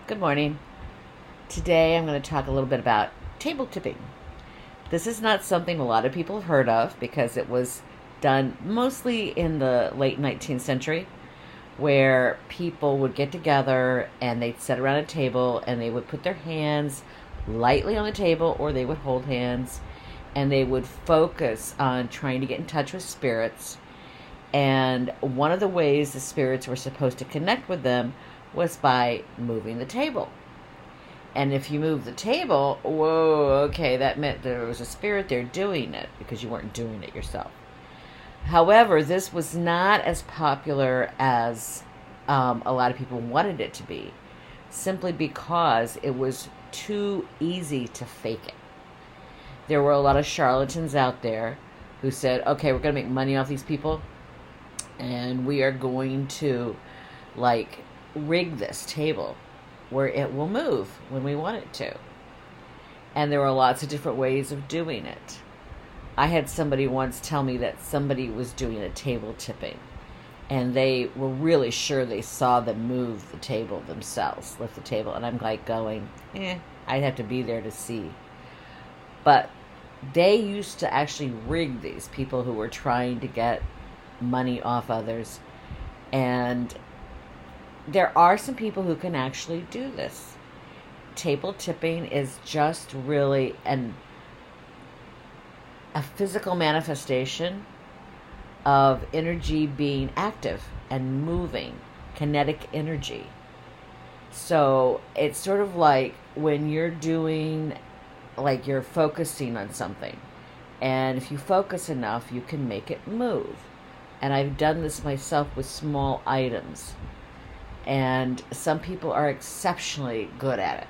Good morning. Today I'm going to talk a little bit about table tipping. This is not something a lot of people have heard of because it was done mostly in the late 19th century, where people would get together and they'd sit around a table and they would put their hands lightly on the table, or they would hold hands, and they would focus on trying to get in touch with spirits. And one of the ways the spirits were supposed to connect with them was by moving the table. And if you move the table, whoa, okay, that meant there was a spirit there doing it because you weren't doing it yourself. However, this was not as popular as a lot of people wanted it to be, simply because it was too easy to fake it. There were a lot of charlatans out there who said, okay, we're going to make money off these people, and we are going to, rig this table where it will move when we want it to. And there were lots of different ways of doing it. I had somebody once tell me that somebody was doing a table tipping, and they were really sure they saw them move the table themselves, lift the table. And I'm going, I'd have to be there to see. But they used to actually rig these people who were trying to get money off others. And there are some people who can actually do this. Table tipping is just really a physical manifestation of energy being active and moving, kinetic energy. So it's sort of like when you're doing, you're focusing on something. And if you focus enough, you can make it move. And I've done this myself with small items. And some people are exceptionally good at it.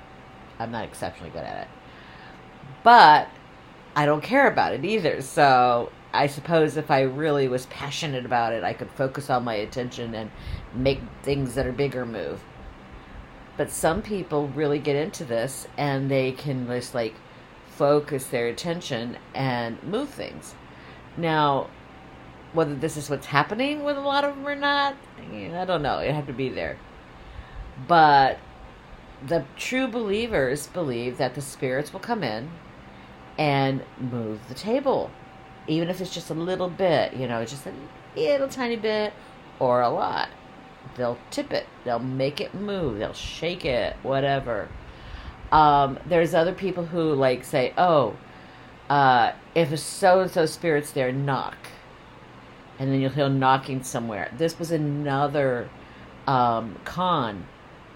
I'm not exceptionally good at it. But I don't care about it either. So I suppose if I really was passionate about it, I could focus all my attention and make things that are bigger move. But some people really get into this, and they can just focus their attention and move things. Now, whether this is what's happening with a lot of them or not, I don't know. It'd have to be there. But the true believers believe that the spirits will come in and move the table, even if it's just a little bit, just a little tiny bit or a lot. They'll tip it. They'll make it move. They'll shake it, whatever. There's other people who say, if a so-and-so spirit's there, knock. And then you'll hear knocking somewhere. This was another con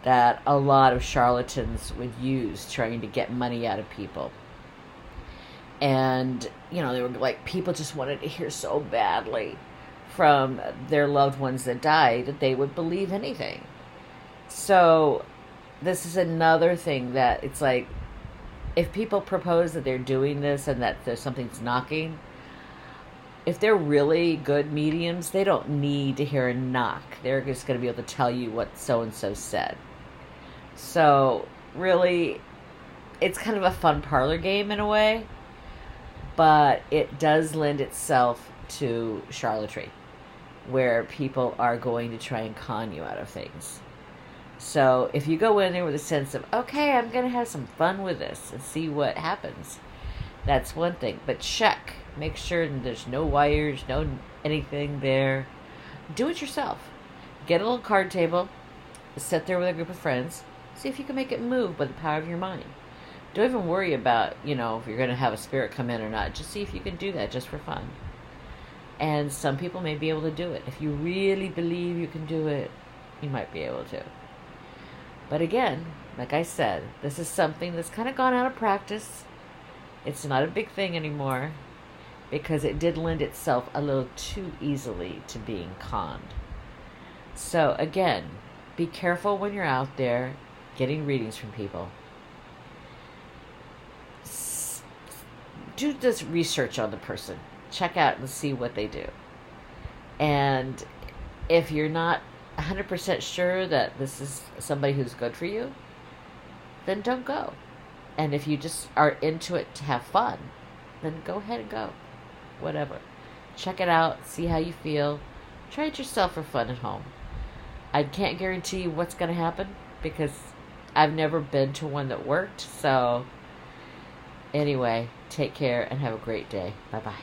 that a lot of charlatans would use, trying to get money out of people. And, they were people just wanted to hear so badly from their loved ones that died that they would believe anything. So this is another thing that it's if people propose that they're doing this and that there's something's knocking, if they're really good mediums, they don't need to hear a knock. They're just going to be able to tell you what so-and-so said. So, really, it's kind of a fun parlor game in a way, but it does lend itself to charlatanry, where people are going to try and con you out of things. So, if you go in there with a sense of, okay, I'm going to have some fun with this and see what happens, that's one thing. But check. Make sure there's no wires, no anything there. Do it yourself. Get a little card table, sit there with a group of friends, see if you can make it move by the power of your mind. Don't even worry about, if you're going to have a spirit come in or not. Just see if you can do that just for fun. And some people may be able to do it. If you really believe you can do it, you might be able to. But again, like I said, this is something that's kind of gone out of practice. It's not a big thing anymore, because it did lend itself a little too easily to being conned. So again, be careful when you're out there getting readings from people. Do this research on the person. Check out and see what they do. And if you're not 100% sure that this is somebody who's good for you, then don't go. And if you just are into it to have fun, then go ahead and go. Whatever. Check it out. See how you feel. Try it yourself for fun at home. I can't guarantee what's going to happen because I've never been to one that worked. So, anyway, take care and have a great day. Bye bye.